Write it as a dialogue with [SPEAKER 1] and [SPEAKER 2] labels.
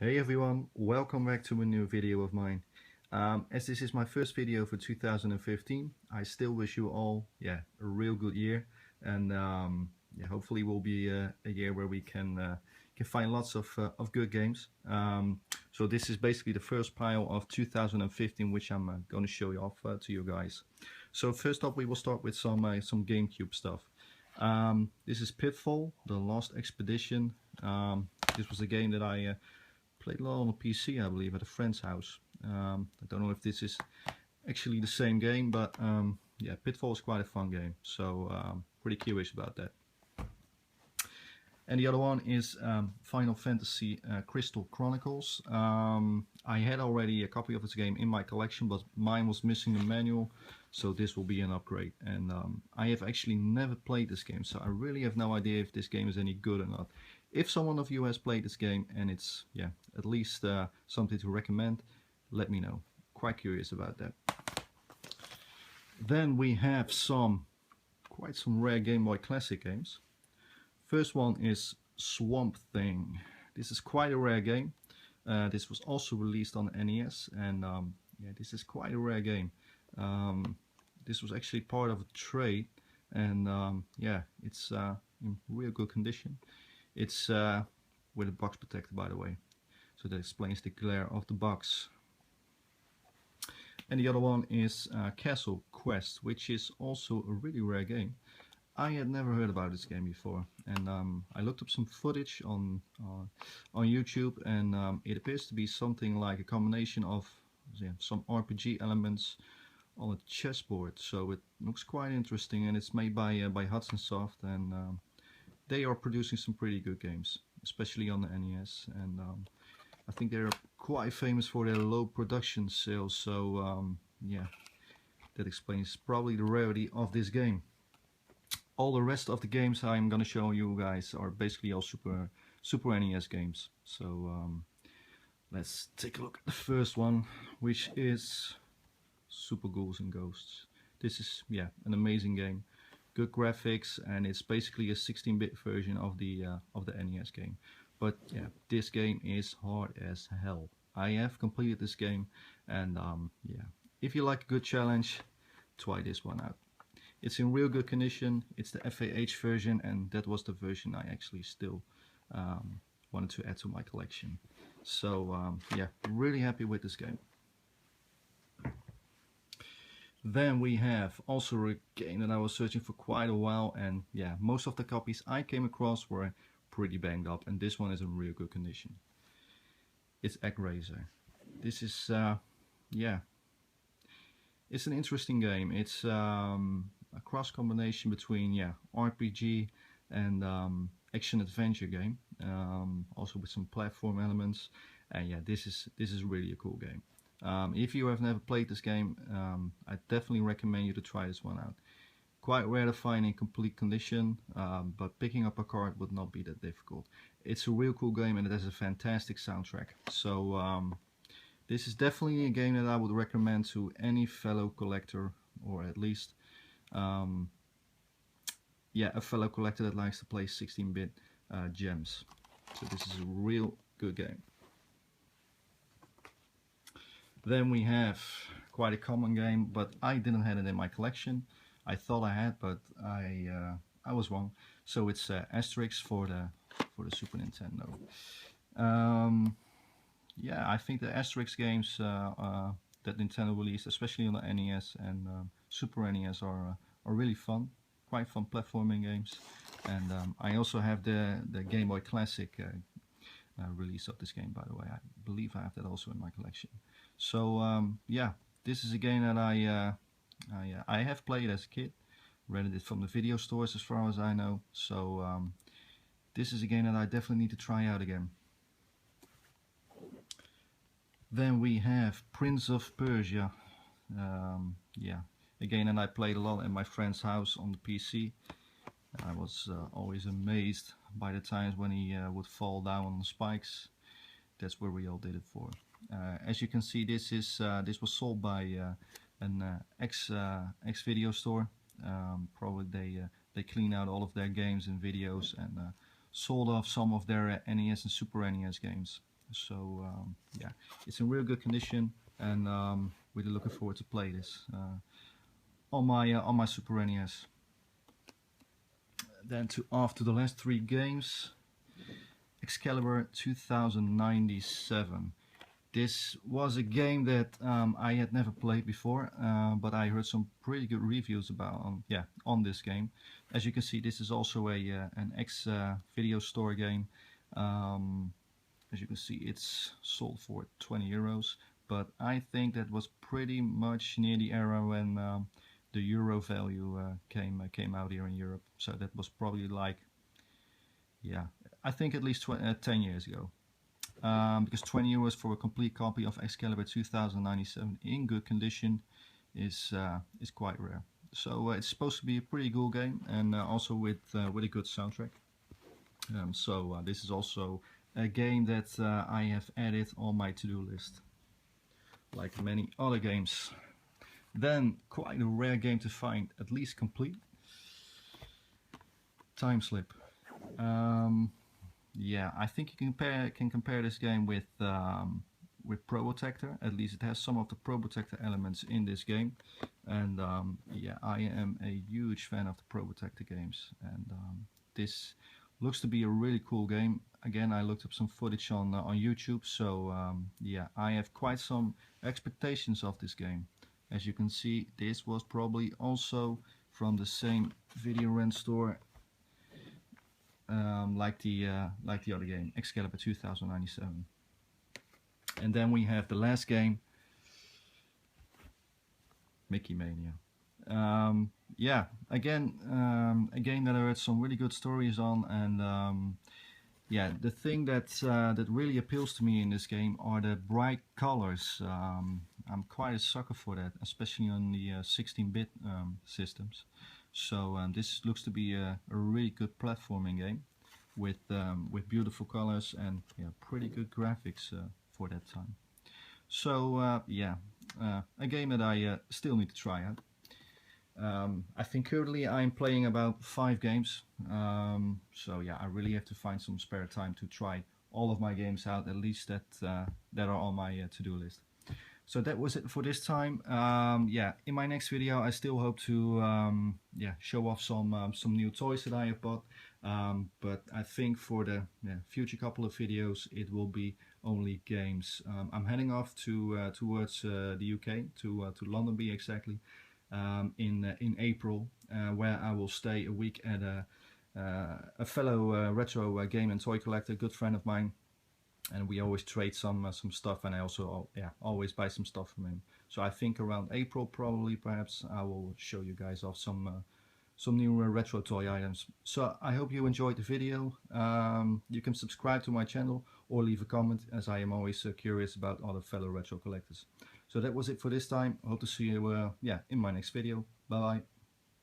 [SPEAKER 1] Hey everyone, welcome back to a new video of mine. As this is my first video for 2015, I still wish you all a real good year, and hopefully will be a year where we can find lots of good games. So this is basically the first pile of 2015 which I'm going to show you off to you guys. So first up we will start with some Gamecube stuff. This is Pitfall: The Lost Expedition. This was a game that I played a lot on the PC, I believe, at a friend's house. I don't know if this is actually the same game, but yeah, Pitfall is quite a fun game, so pretty curious about that. And the other one is Final Fantasy Crystal Chronicles. I had already a copy of this game in my collection, but mine was missing the manual, so this will be an upgrade. And I have actually never played this game, so I really have no idea if this game is any good or not. If someone of you has played this game and it's at least something to recommend, let me know. Quite curious about that. Then we have quite some rare Game Boy Classic games. First one is Swamp Thing. This is quite a rare game. This was also released on NES, and yeah, this is quite a rare game. This was actually part of a trade, and yeah, it's in real good condition. It's with a box protector, by the way, so that explains the glare of the box. And the other one is Castle Quest, which is also a really rare game. I had never heard about this game before, and I looked up some footage on YouTube, and it appears to be something like a combination of some RPG elements on a chessboard. So it looks quite interesting, and it's made by Hudson Soft, and they are producing some pretty good games, especially on the NES, and I think they're quite famous for their low production sales, so yeah, that explains probably the rarity of this game. All the rest of the games I'm gonna show you guys are basically all Super NES games. So let's take a look at the first one, which is Super Ghouls and Ghosts. This is an amazing game. Good graphics, and it's basically a 16-bit version of the NES game. But yeah, this game is hard as hell. I have completed this game, and yeah, if you like a good challenge, try this one out. It's in real good condition. It's the FAH version, and that was the version I actually still wanted to add to my collection. So yeah, really happy with this game. Then we have also a game that I was searching for quite a while, and yeah, most of the copies I came across were pretty banged up, and this one is in real good condition. It's ActRaiser. This is yeah, it's an interesting game. It's a cross combination between RPG and action adventure game, also with some platform elements, and yeah, this is really a cool game. If you have never played this game, I definitely recommend you to try this one out. Quite rare to find in complete condition, but picking up a card would not be that difficult. It's a real cool game, and it has a fantastic soundtrack. So this is definitely a game that I would recommend to any fellow collector, or at least a fellow collector that likes to play 16-bit gems. So this is a real good game. Then we have quite a common game, but I didn't have it in my collection. I thought I had, but I was wrong. So it's Asterix for the Super Nintendo. Yeah, I think the Asterix games that Nintendo released, especially on the NES and Super NES, are really fun. Quite fun platforming games. And I also have the Game Boy Classic release of this game, by the way. I believe I have that also in my collection. So yeah, this is a game that I have played as a kid, rented it from the video stores as far as I know. So this is a game that I definitely need to try out again. Then we have Prince of Persia. Yeah, a game that I played a lot in my friend's house on the PC. I was always amazed by the times when he would fall down on the spikes. That's where we all did it for. As you can see, this was sold by an ex video store. Probably they clean out all of their games and videos, and sold off some of their NES and Super NES games. So yeah, it's in real good condition, and really looking forward to play this on my Super NES. Then after the last three games, Excalibur 2097. This was a game that I had never played before, but I heard some pretty good reviews about on this game. As you can see, this is also an ex video store game. As you can see, it's sold for 20 euros, but I think that was pretty much near the era when the euro value came out here in Europe. So that was probably like, yeah, I think at least 10 years ago. Because 20 euros for a complete copy of Excalibur 2097 in good condition is quite rare. So it's supposed to be a pretty cool game, and also with a good soundtrack. So this is also a game that I have added on my to-do list, like many other games. Then quite a rare game to find, at least complete. Time Slip. Yeah, I think you can compare this game with Probotector. At least it has some of the Probotector elements in this game, and yeah, I am a huge fan of the Probotector games, and this looks to be a really cool game. Again, I looked up some footage on YouTube, so yeah, I have quite some expectations of this game. As you can see, this was probably also from the same video rent store like the other game, Excalibur 2097. And then we have the last game, Mickey Mania. Yeah, again, a game that I heard some really good stories on, and yeah, the thing that really appeals to me in this game are the bright colors. I'm quite a sucker for that, especially on the 16-bit systems. So this looks to be a really good platforming game with beautiful colors and yeah, pretty good graphics for that time. So yeah, a game that I still need to try out. I think currently I'm playing about 5 games, so yeah, I really have to find some spare time to try all of my games out, at least that are on my to-do list. So that was it for this time. Yeah, in my next video I still hope to yeah, show off some new toys that I have bought, but I think for the future couple of videos it will be only games. I'm heading off to towards the UK, to London, be exactly, in April, where I will stay a week at a fellow retro game and toy collector, a good friend of mine, and we always trade some stuff, and I also yeah, always buy some stuff from him. So I think around April, probably, perhaps, I will show you guys off some new retro toy items. So I hope you enjoyed the video. You can subscribe to my channel or leave a comment, as I am always curious about other fellow retro collectors. So that was it for this time. I hope to see you yeah, in my next video. Bye bye.